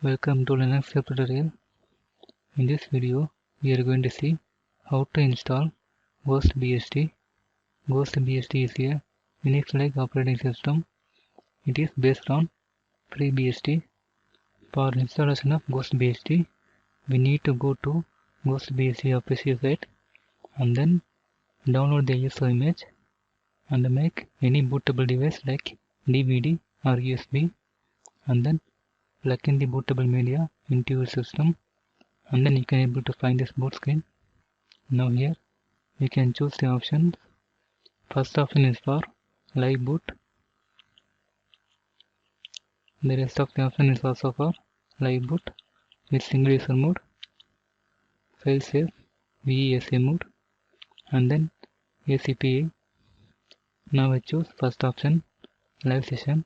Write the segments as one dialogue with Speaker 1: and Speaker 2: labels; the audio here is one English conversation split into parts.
Speaker 1: Welcome to Linux tutorial. In this video, we are going to see how to install GhostBSD. GhostBSD is a Unix-like operating system. It is based on FreeBSD. For installation of GhostBSD, we need to go to GhostBSD official site and then download the ISO image and make any bootable device like DVD or USB and then plug in the bootable media into your system, and then you can able to find this boot screen. Now here you can choose the options. First option is for live boot. The rest of the option is also for live boot with single user mode, file save, VESA mode, and then ACPA. Now I choose first option, live session.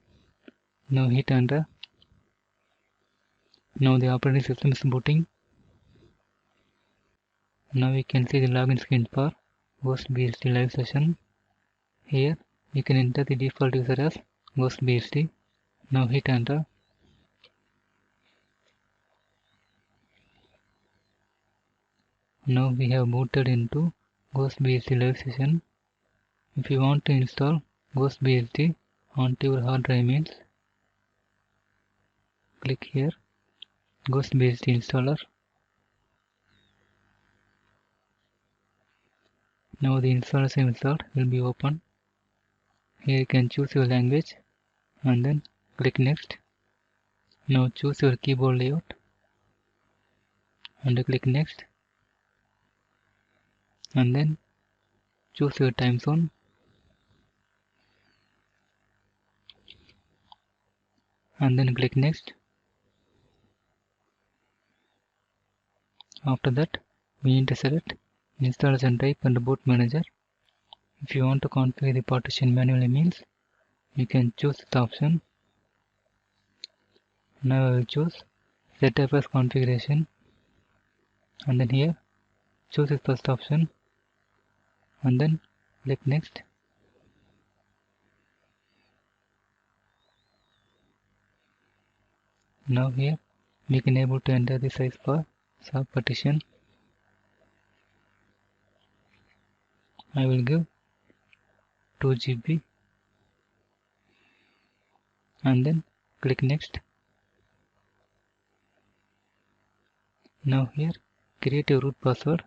Speaker 1: Now hit enter. Now the operating system is booting. Now we can see the login screen for GhostBSD live session. Here you can enter the default user as GhostBSD. Now hit enter. Now we have booted into GhostBSD live session. If you want to install GhostBSD onto your hard drive means, click here, GhostBSD installer. Now the installation wizard will be open. Here you can choose your language and then click next. Now choose your keyboard layout and click next, and then choose your time zone and then click next. After that, we need to select installation type and boot manager. If you want to configure the partition manually means, you can choose this option. Now I will choose ZFS Configuration, and then here choose the first option and then click next. Now here we can able to enter the size for sub-partition. I will give 2 GB and then click next. Now here create a root password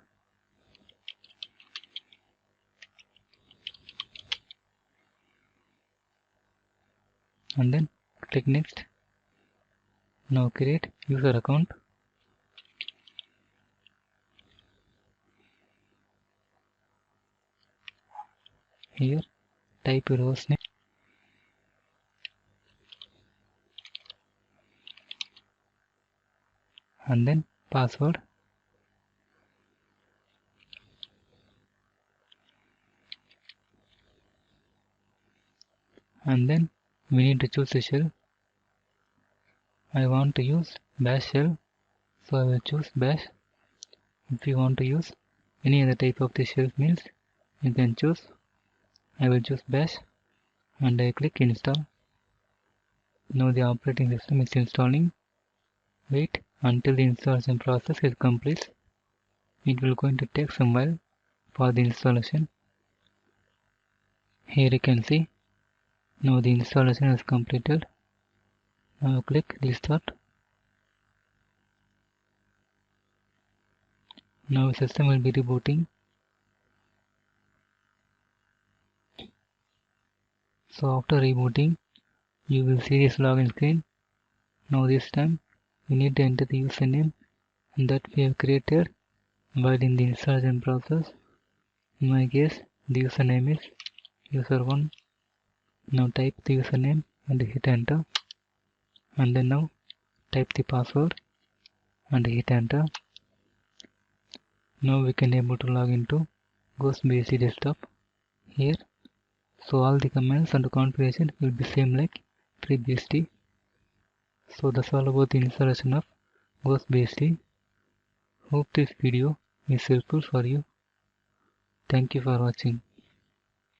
Speaker 1: and then click next. Now create user account. Here type your hostname and then password. And then we need to choose the shell. I want to use bash shell, so I will choose bash. If you want to use any other type of the shell means, you can choose. I will choose bash and I click install. Now the operating system is installing. Wait until the installation process is complete. It will going to take some while for the installation. Here you can see, now the installation is completed. Now click restart. Now the system will be rebooting. So after rebooting, you will see this login screen. Now this time, you need to enter the username that we have created while in the installation process. In my case, the username is user1. Now type the username and hit enter. And then now type the password and hit enter. Now we can able to log into GhostBSD desktop. Here, so all the commands and configuration will be same like FreeBSD. So that's all about the installation of GhostBSD. Hope this video is helpful for you. Thank you for watching.